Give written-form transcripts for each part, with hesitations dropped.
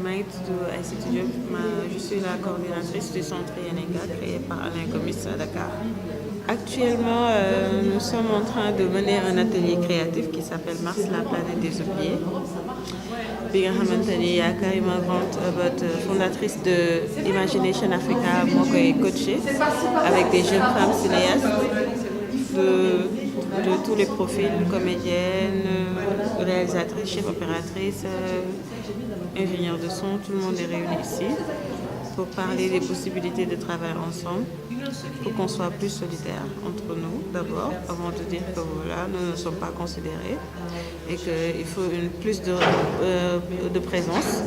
maa ngi tudd Aïssatou Diop je suis la coordinatrice du centre Yenenga créé par Alain Gomis à Dakar. Actuellement, nous sommes en train de mener un atelier créatif qui s'appelle Mars, la planète des oubliés. bi nga xamante ni Karima Grant Abbott, fondatrice de Imagination Africa, moo koy coacher avec des jeunes femmes cinéastes de tous les profils, comédiennes, réalisatrices, chefs opératrices, ingénieurs de son, tout le monde est réuni ici pour parler des possibilités de travail ensemble, pour qu'on soit plus solidaires entre nous d'abord, avant de dire que voilà, nous ne sommes pas considérés et qu'il faut plus de présence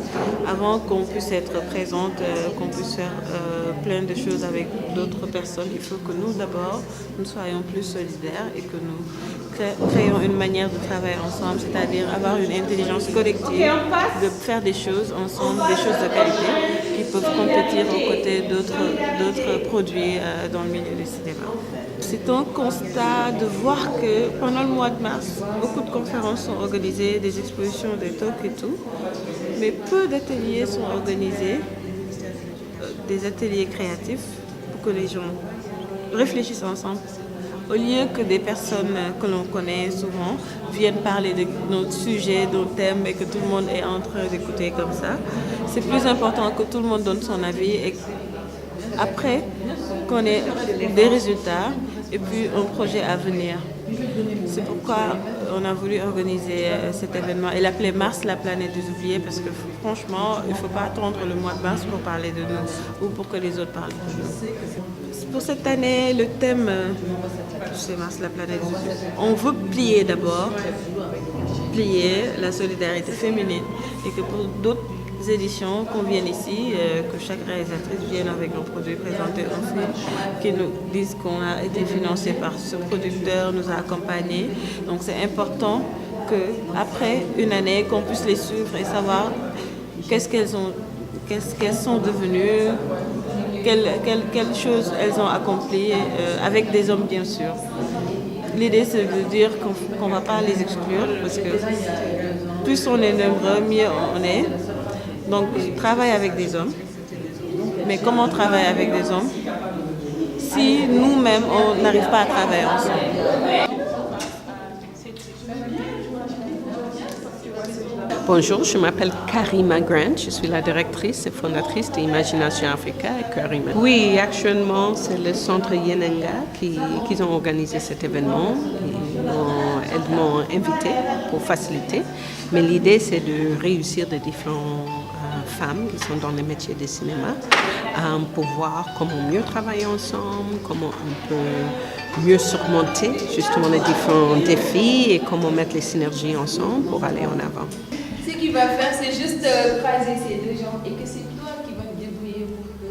avant qu'on puisse être présente, qu'on puisse faire plein de choses avec d'autres personnes. Il faut que nous d'abord, nous soyons plus solidaires et que nous créons une manière de travailler ensemble, c'est-à-dire avoir une intelligence collective, de faire des choses ensemble, des choses de qualité qui peuvent compétir aux côtés d'autres produits dans le milieu du cinéma. C'est un constat de voir que pendant le mois de mars, beaucoup de conférences sont organisées, des expositions, des talks et tout, mais peu d'ateliers sont organisés, des ateliers créatifs pour que les gens réfléchissent ensemble. Au lieu que des personnes que l'on connaît souvent viennent parler de notre sujet, de nos thèmes et que tout le monde est en train d'écouter comme ça, c'est plus important que tout le monde donne son avis et après qu'on ait des résultats et puis un projet à venir. C'est pourquoi on a voulu organiser cet événement et l'appeler Mars, la planète des oubliés, parce que franchement, il ne faut pas attendre le mois de mars pour parler de nous ou pour que les autres parlent de nous. Pour cette année, le thème, c'est Mars, la planète des oubliés. On veut plier d'abord, la solidarité féminine et que pour d'autres éditions qu'on vienne ici, que chaque réalisatrice vienne avec nos produits, présenter un film, qui nous disent qu'on a été financé par ce producteur, nous a accompagnés. Donc c'est important qu'après une année, qu'on puisse les suivre et savoir qu'est-ce qu'elles sont devenues, quelles choses elles ont accomplies, avec des hommes bien sûr. L'idée c'est de dire qu'on ne va pas les exclure parce que plus on est nombreux, mieux on est. Donc, travaille avec des hommes. Mais comment travailler avec des hommes si nous-mêmes, on n'arrive pas à travailler ensemble? Bonjour, je m'appelle Karima Grant, je suis la directrice et fondatrice d'Imagination Africa et Karima. Oui, actuellement, c'est le centre Yenenga qui ont organisé cet événement. Elles m'ont invité pour faciliter, mais l'idée c'est de réussir des différentes femmes qui sont dans les métiers du cinéma pour voir comment mieux travailler ensemble, comment on peut mieux surmonter justement les différents défis et comment mettre les synergies ensemble pour aller en avant. Ce qu'il va faire, c'est juste croiser ces deux jambes et que c'est toi qui vas te débrouiller pour que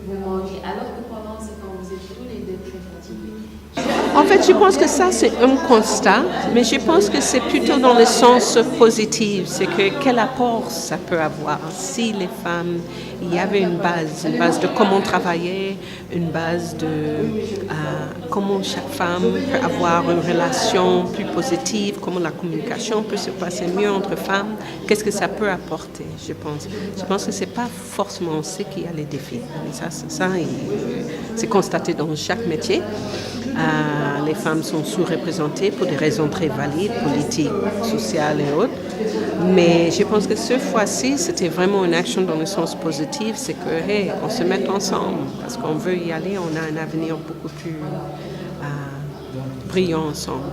vous mangez, alors que pendant ce temps, vous êtes tous les deux très fatigués. En fait, je pense que ça, c'est un constat, mais je pense que c'est plutôt dans le sens positif. C'est que quel apport ça peut avoir si les femmes, il y avait une base de comment travailler, une base de comment chaque femme peut avoir une relation plus positive, comment la communication peut se passer mieux entre femmes, qu'est-ce que ça peut apporter, je pense. Je pense que ce n'est pas forcément ce qui a les défis. Mais ça c'est constaté dans chaque métier. Les femmes sont sous-représentées pour des raisons très valides, politiques, sociales et autres. Mais je pense que cette fois-ci, c'était vraiment une action dans le sens positif, c'est que, hey, on se met ensemble parce qu'on veut y aller, on a un avenir beaucoup plus brillant ensemble.